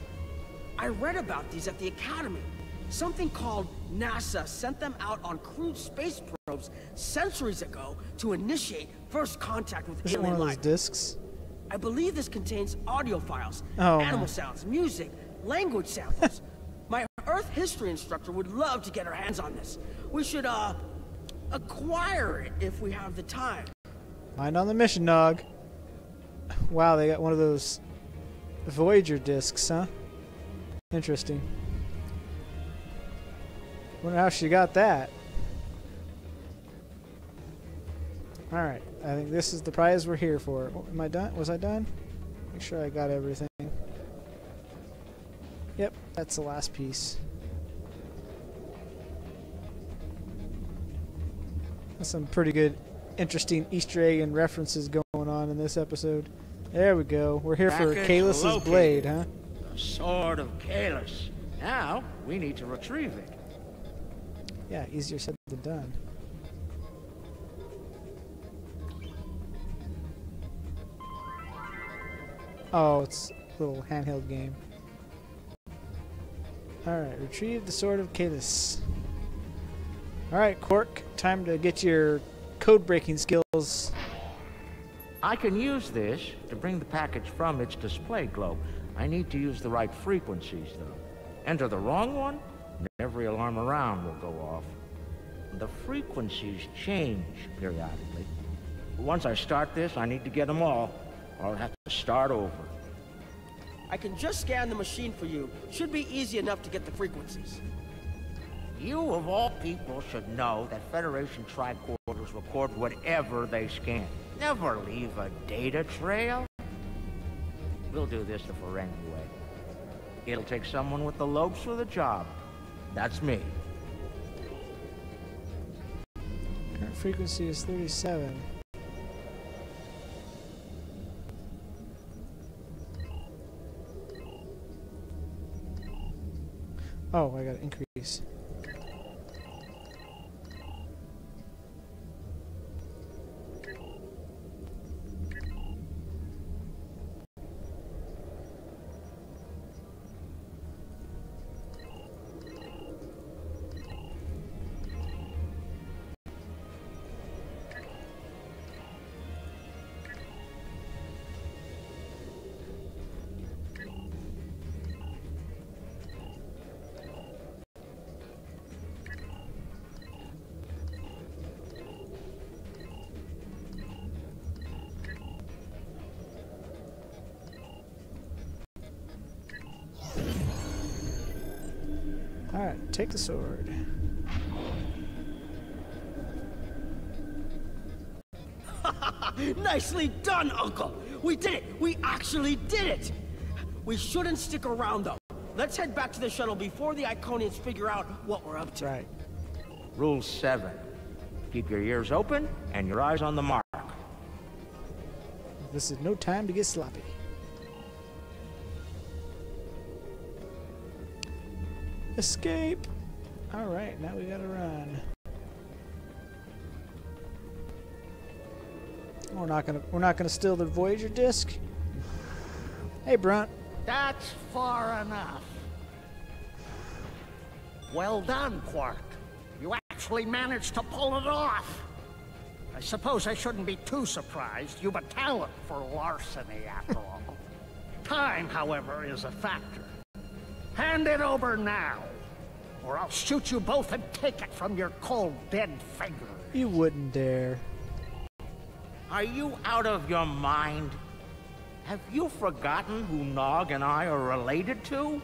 I read about these at the Academy. Something called NASA sent them out on crewed space probes centuries ago to initiate first contact with Is it one alien of those life. discs? I believe this contains audio files, Oh, animal man. sounds, music, language samples. My Earth history instructor would love to get her hands on this. We should, acquire it if we have the time. Mind on the mission, Nog. Wow, they got one of those Voyager discs, huh? Interesting. Wonder how she got that. Alright, I think this is the prize we're here for. Oh, am I done? Was I done? Make sure I got everything. Yep, that's the last piece. That's some pretty good, interesting Easter egg and references going on in this episode. There we go. We're here for Package Kalus's located. blade, huh? The Sword of Kalis. Now, we need to retrieve it. Yeah, easier said than done. Oh, it's a little handheld game. Alright, retrieve the Sword of Kalis. Alright, Quark, time to get your code-breaking skills. I can use this to bring the package from its display globe. I need to use the right frequencies, though. Enter the wrong one, and every alarm around will go off. The frequencies change periodically. Once I start this, I need to get them all, or I'll have to start over. I can just scan the machine for you. Should be easy enough to get the frequencies. You, of all people, should know that Federation tricorders record whatever they scan. Never leave a data trail. We'll do this the Ferengi way. It'll take someone with the lopes for the job. That's me. Current frequency is 37. Oh, I gotta increase. Alright, take the sword. Nicely done, Uncle! We did it! We actually did it! We shouldn't stick around, though. Let's head back to the shuttle before the Iconians figure out what we're up to. Right. Rule 7. Keep your ears open and your eyes on the mark. This is no time to get sloppy. Escape! Alright, now we gotta run. We're not gonna steal the Voyager disc. Hey, Brunt. That's far enough. Well done, Quark. You actually managed to pull it off. I suppose I shouldn't be too surprised. You've a talent for larceny, after all. Time, however, is a factor. Hand it over now, or I'll shoot you both and take it from your cold, dead fingers. You wouldn't dare. Are you out of your mind? Have you forgotten who Nog and I are related to?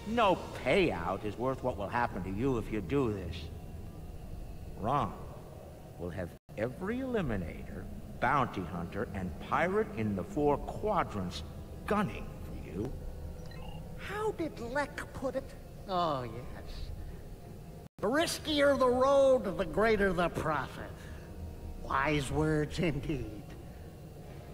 No payout is worth what will happen to you if you do this. Wrong. We'll have every Eliminator, Bounty Hunter, and Pirate in the 4 quadrants gunning for you. How did Lek put it? Oh, yes. The riskier the road, the greater the profit. Wise words indeed.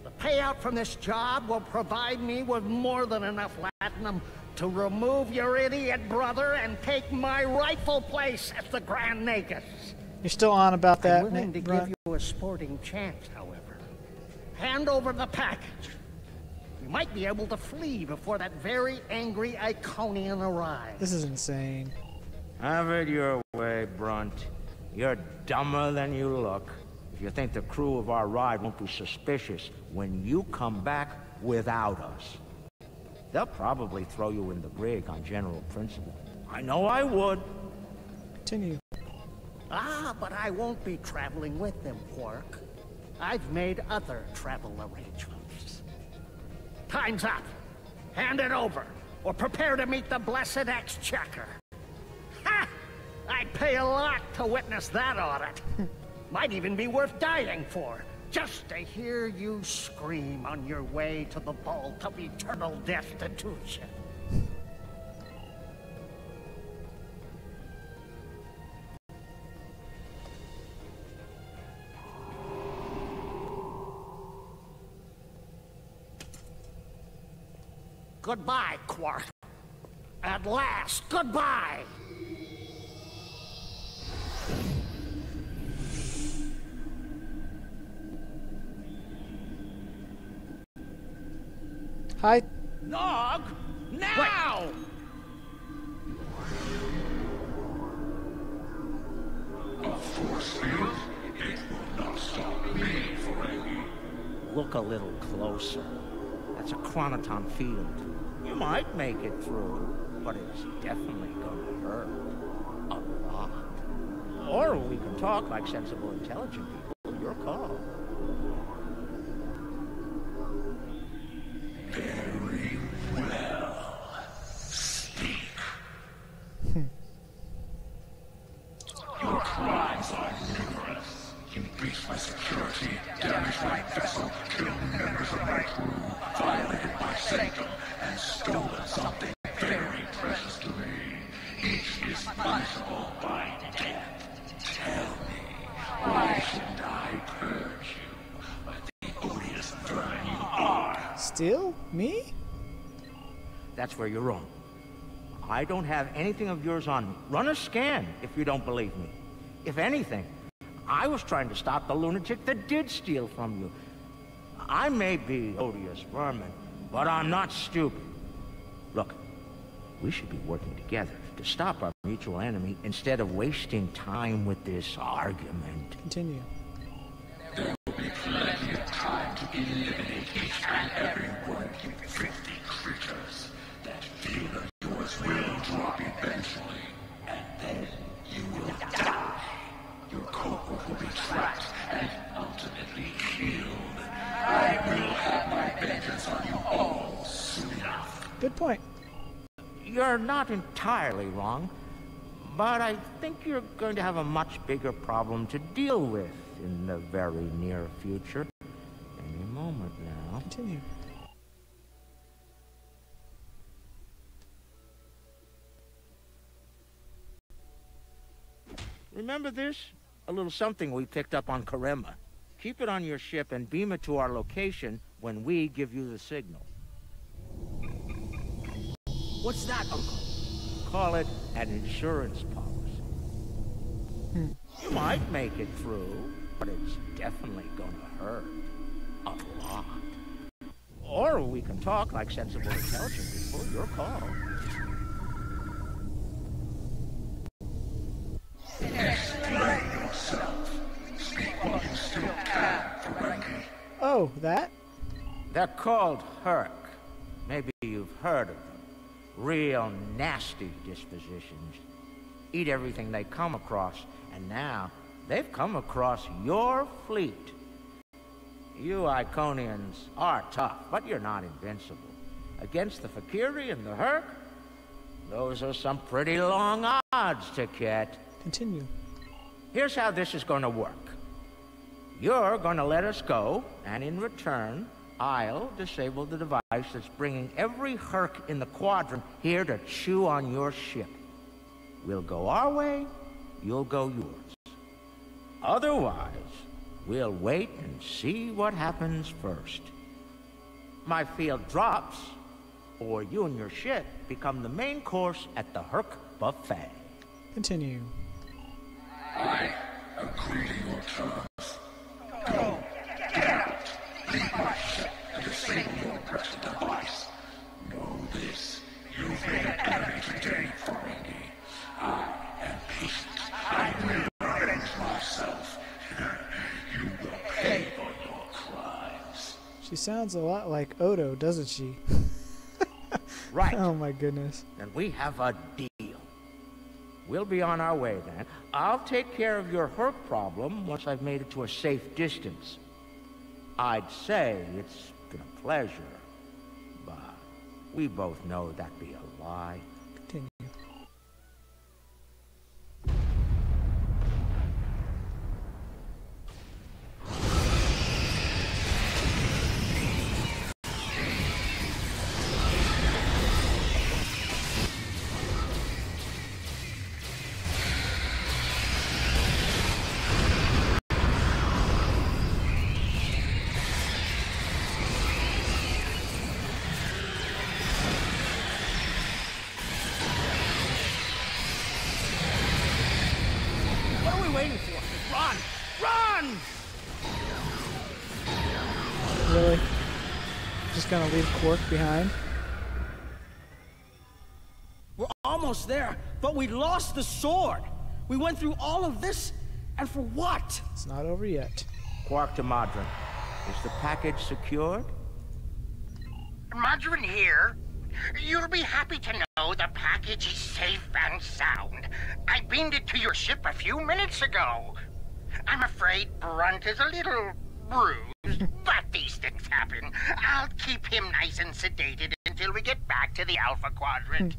The payout from this job will provide me with more than enough latinum to remove your idiot brother and take my rightful place as the Grand Nagus. You're still on about that, I'm willing to Brunt? give you a sporting chance, however. Hand over the package. You might be able to flee before that very angry Iconian arrives. This is insane. Have it your way, Brunt. You're dumber than you look. If you think the crew of our ride won't be suspicious when you come back without us. They'll probably throw you in the brig on general principle. I know I would. Continue. Ah, but I won't be traveling with them, Quark. I've made other travel arrangements. Time's up. Hand it over, or prepare to meet the blessed exchequer. Ha! I'd pay a lot to witness that audit. Might even be worth dying for, just to hear you scream on your way to the vault of eternal destitution. Goodbye, Quark. At last, goodbye! Hi. Nog! Now! Look a little closer. That's a chronoton field. You might make it through, but it's definitely gonna hurt. A lot. Or we can talk like sensible, intelligent people. Your call. Very well. Speak. Your crimes are numerous. You breached my security, damaged my vessel, killed members of my crew, violated my sanctum, and stolen something very precious to me. Each is punishable by death. Tell me, why shouldn't I purge you of the odious vermin you are? Still? Me? That's where you're wrong. I don't have anything of yours on me. Run a scan if you don't believe me. If anything, I was trying to stop the lunatic that did steal from you. I may be odious vermin, but I'm not stupid. Look, we should be working together to stop our mutual enemy instead of wasting time with this argument. Continue. There will be plenty of time to eliminate each and every one of you filthy creatures. That field of yours will drop eventually, and then you will die. Your cohort will be trapped and ultimately killed. I will have my vengeance on you all soon enough. Good point. You're not entirely wrong, but I think you're going to have a much bigger problem to deal with in the very near future. Any moment now. Continue. Remember this? A little something we picked up on Karema. Keep it on your ship and beam it to our location when we give you the signal. What's that, Uncle? Call it an insurance policy. You might make it through, but it's definitely gonna hurt. A lot. Or we can talk like sensible, intelligent people. Your call. Explain yourself. Speak while you still can, Ferengi. Oh, that? They're called Hur'q. Maybe you've heard of them. Real nasty dispositions. Eat everything they come across, and now they've come across your fleet. You Iconians are tough, but you're not invincible. Against the Fek'liri and the Hur'q, those are some pretty long odds to get. Continue. Here's how this is going to work. You're going to let us go, and in return, I'll disable the device that's bringing every Hur'q in the quadrant here to chew on your ship. We'll go our way, you'll go yours. Otherwise, we'll wait and see what happens first. My field drops, or you and your ship become the main course at the Hur'q buffet. Continue. I agree to your terms. Go, get out, leave my ship, and disable your precious device. Know this, you've made an enemy today, Ferengi. I am patient. I will avenge myself. You will pay for your crimes. She sounds a lot like Odo, doesn't she? Right. Oh my goodness. Then we have a deal. We'll be on our way then. I'll take care of your Hur'q problem once I've made it to a safe distance. I'd say it's been a pleasure, but we both know that'd be a lie. Continue. Just gonna leave Quark behind. We're almost there, but we lost the sword. We went through all of this, and for what? It's not over yet. Quark to Modron. Is the package secured? Margarine here. You'll be happy to know the package is safe and sound. I beamed it to your ship a few minutes ago. I'm afraid Brunt is a little bruised, but these things happen. I'll keep him nice and sedated until we get back to the Alpha Quadrant.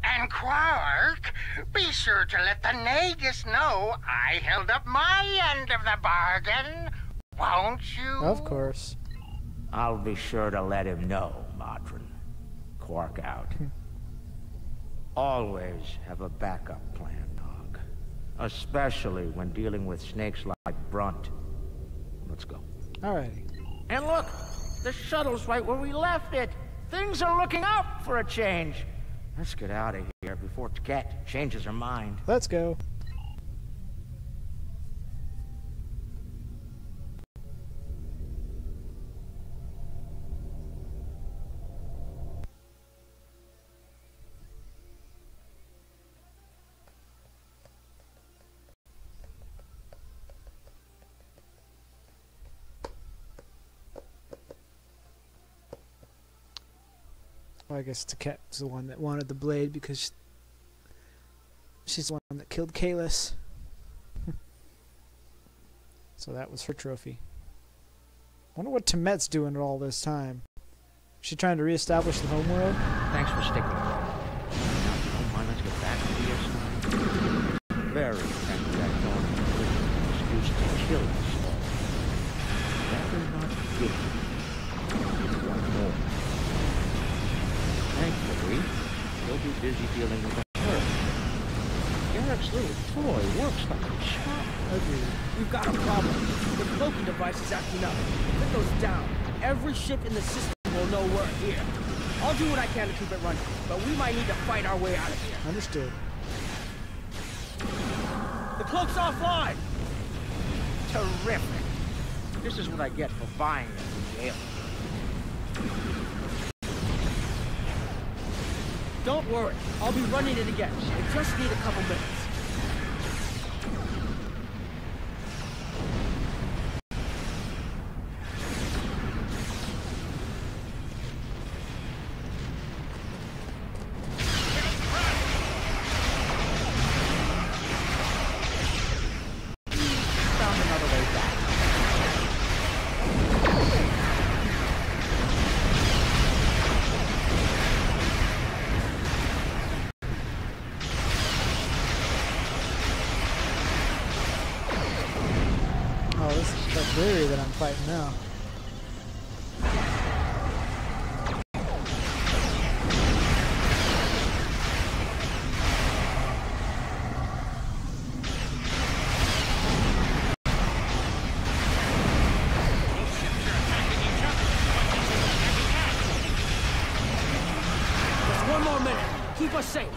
And Quark, be sure to let the Nagus know I held up my end of the bargain, won't you? Of course. I'll be sure to let him know, Modron. Quark out. Always have a backup plan, Nog. Especially when dealing with snakes like Brunt. Let's go. Alrighty. And look! The shuttle's right where we left it! Things are looking up for a change! Let's get out of here before Tket changes her mind. Let's go. Well, I guess Teket's the one that wanted the blade because she's the one that killed Kalis. So that was her trophy. Wonder what Temet's doing all this time. Is she trying to reestablish the homeworld? Thanks for sticking around. Don't mind, let's get back to the assignment. Very thankful that Thorn excuse to kill us all. Rather not guilty. One more. Thankfully, he'll be busy dealing with Hur'q. Garrick's little toy works like a charm. Agreed. We've got a problem. The cloaking device is acting up. If it goes down, every ship in the system will know we're here. I'll do what I can to keep it running, but we might need to fight our way out of here. Understood. The cloak's offline! Terrific. This is what I get for buying them from Yale. Don't worry, I'll be running it again. I just need a couple minutes. Found another way back. Oh, this is Fek'liri that I'm fighting now. Just one more minute. Keep us safe.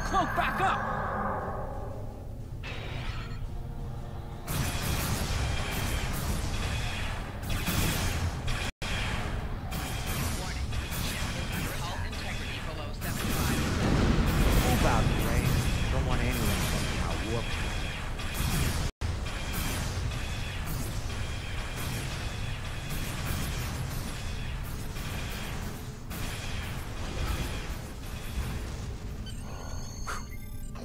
Cloak back up! Move out of the way. Don't want anyone somehow warped.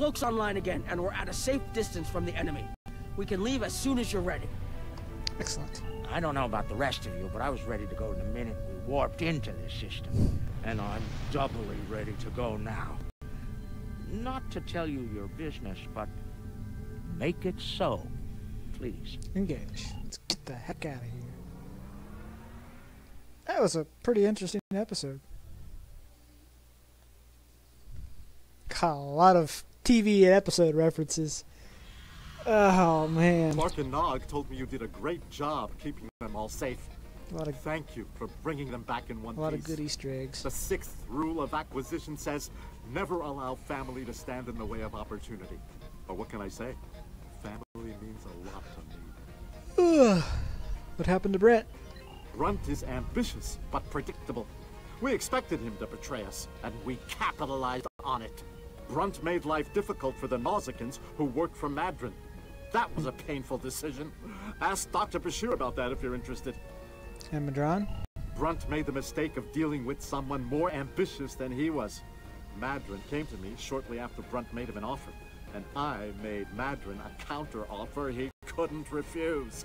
cloak's online again, and we're at a safe distance from the enemy. We can leave as soon as you're ready. Excellent. I don't know about the rest of you, but I was ready to go the minute we warped into this system. And I'm doubly ready to go now. Not to tell you your business, but make it so, please. Engage. Let's get the heck out of here. That was a pretty interesting episode. Got a lot of TV and episode references. Oh, man. Clark and Nog told me you did a great job keeping them all safe. Thank you for bringing them back in one piece. A lot of good Easter eggs. The 6th rule of acquisition says, never allow family to stand in the way of opportunity. But what can I say? Family means a lot to me. What happened to Brent? Brunt is ambitious, but predictable. We expected him to betray us, and we capitalized on it. Brunt made life difficult for the Nausicans who worked for Madron. That was a painful decision. Ask Dr. Bashir about that if you're interested. And Madron? Brunt made the mistake of dealing with someone more ambitious than he was. Madron came to me shortly after Brunt made him an offer, and I made Madron a counter-offer he couldn't refuse.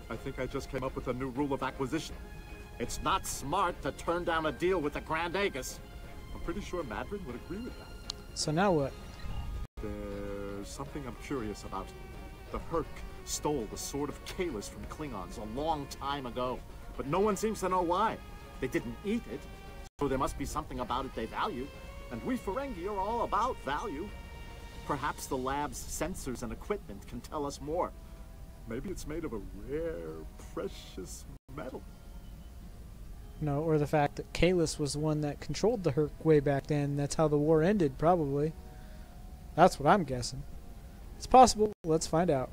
I think I just came up with a new rule of acquisition. It's not smart to turn down a deal with the Grand Agus. I'm pretty sure Madron would agree with that. So now what? There's something I'm curious about. The Hur'q stole the Sword of Kalis from Klingons a long time ago, but no one seems to know why. They didn't eat it, so there must be something about it they value, and we Ferengi are all about value. Perhaps the lab's sensors and equipment can tell us more. Maybe it's made of a rare, precious metal. No, or the fact that Kalis was the one that controlled the Hur'q way back then. That's how the war ended, probably. That's what I'm guessing. It's possible. Let's find out.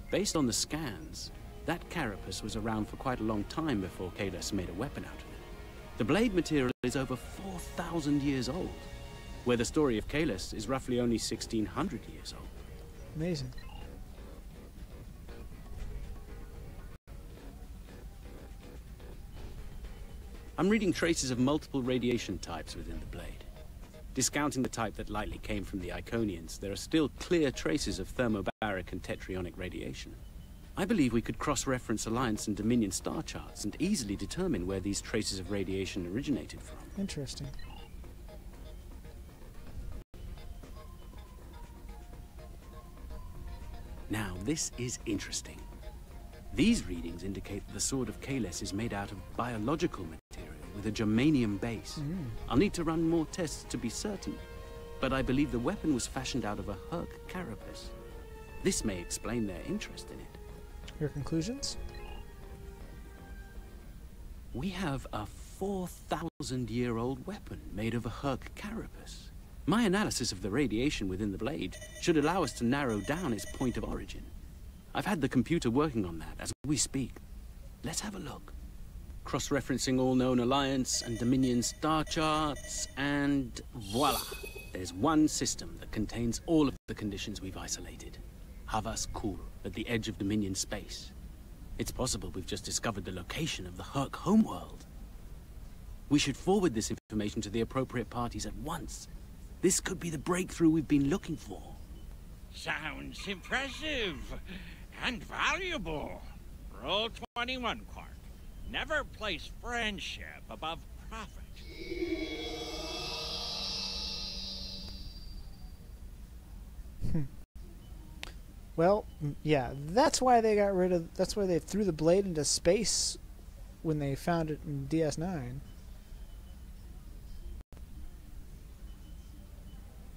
Based on the scans, that carapace was around for quite a long time before Kalis made a weapon out of it. The blade material is over 4,000 years old, where the story of Kalis is roughly only 1,600 years old. Amazing. I'm reading traces of multiple radiation types within the blade. Discounting the type that likely came from the Iconians, there are still clear traces of thermobaric and tetraionic radiation. I believe we could cross-reference Alliance and Dominion star charts and easily determine where these traces of radiation originated from. Interesting. Now, this is interesting. These readings indicate that the Sword of Kalis is made out of biological material with a germanium base. I'll need to run more tests to be certain, but I believe the weapon was fashioned out of a Hur'q carapace. This may explain their interest in it. Your conclusions? We have a 4,000-year-old weapon made of a Hur'q carapace. My analysis of the radiation within the blade should allow us to narrow down its point of origin. I've had the computer working on that as we speak. Let's have a look. Cross-referencing all known Alliance and Dominion star charts, and voila! There's one system that contains all of the conditions we've isolated. Havas Kul, at the edge of Dominion space. It's possible we've just discovered the location of the Hur'q homeworld. We should forward this information to the appropriate parties at once. This could be the breakthrough we've been looking for. Sounds impressive and valuable. Rule 21, Quark. Never place friendship above profit. Well, yeah, that's why they got rid of... That's why they threw the blade into space when they found it in DS9.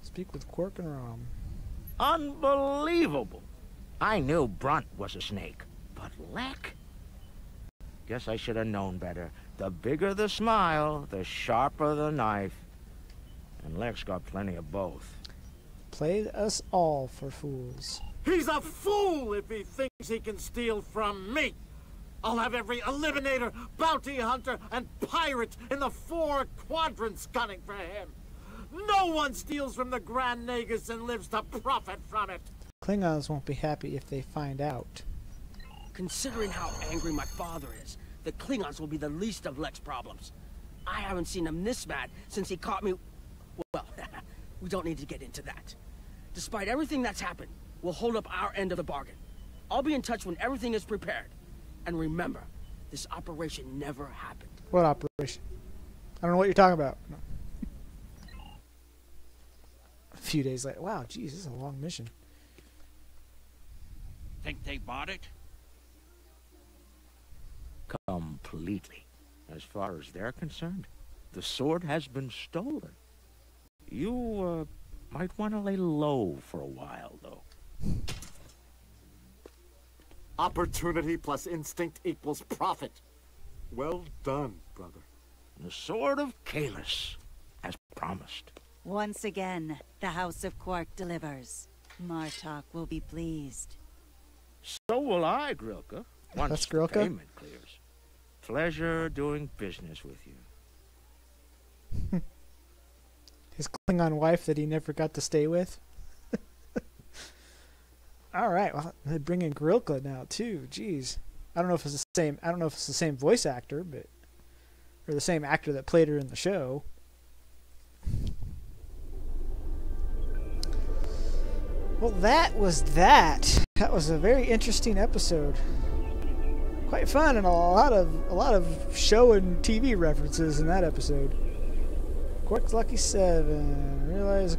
Speak with Quark and Rom. Unbelievable! I knew Brunt was a snake, but Lek? Guess I should have known better. The bigger the smile, the sharper the knife. And Lek's got plenty of both. Played us all for fools. He's a fool if he thinks he can steal from me! I'll have every eliminator, bounty hunter, and pirate in the 4 quadrants gunning for him! No one steals from the Grand Nagus and lives to profit from it! Klingons won't be happy if they find out. Considering how angry my father is, the Klingons will be the least of Lek's problems. I haven't seen him this mad since he caught me... Well, we don't need to get into that. Despite everything that's happened, we'll hold up our end of the bargain. I'll be in touch when everything is prepared. And remember, this operation never happened. What operation? I don't know what you're talking about. No. A few days later. Wow, geez, this is a long mission. Think they bought it? Completely. As far as they're concerned, the sword has been stolen. You, might want to lay low for a while, though. Opportunity plus instinct equals profit. Well done, brother. The sword of Kalis, as promised. Once again, the House of Quark delivers. Martok will be pleased. So will I, Grilka. Once That's the Grilka? payment clears. Pleasure doing business with you. His Klingon wife that he never got to stay with. All right, well, they bring in Grilka now too. Jeez, I don't know if it's the same. I don't know if it's the same voice actor, but or the same actor that played her in the show. Well, that was that. That was a very interesting episode. Quite fun and a lot of show and TV references in that episode. Quark's Lucky 7. Realize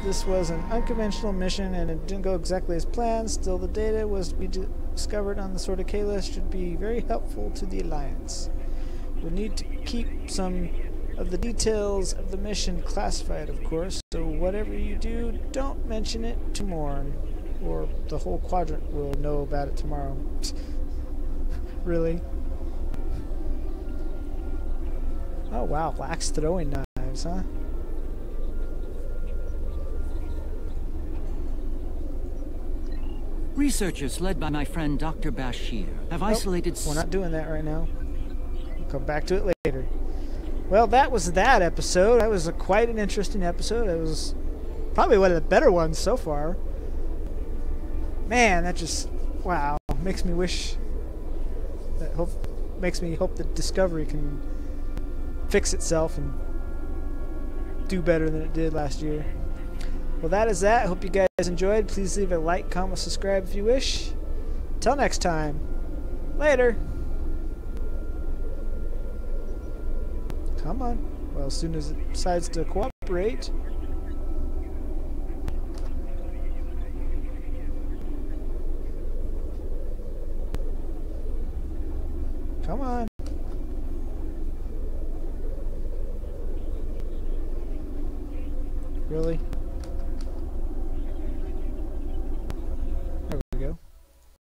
this was an unconventional mission and it didn't go exactly as planned. Still, the data was to be discovered on the Sword of Kalis should be very helpful to the Alliance. We'll need to keep some of the details of the mission classified, of course, so whatever you do, don't mention it to Morn, or the whole quadrant will know about it tomorrow. Really? Oh wow, axe throwing knives, huh? Researchers led by my friend Dr. Bashir have isolated... We're not doing that right now. We'll come back to it later. Well, that was that episode. That was quite an interesting episode. It was probably one of the better ones so far. Man, that just... Wow. Makes me wish... Makes me hope that Discovery can fix itself and do better than it did last year. Well, that is that. Hope you guys enjoyed. Please leave a like, comment, subscribe if you wish. Till next time. Later. Come on. Well, as soon as it decides to cooperate. Come on.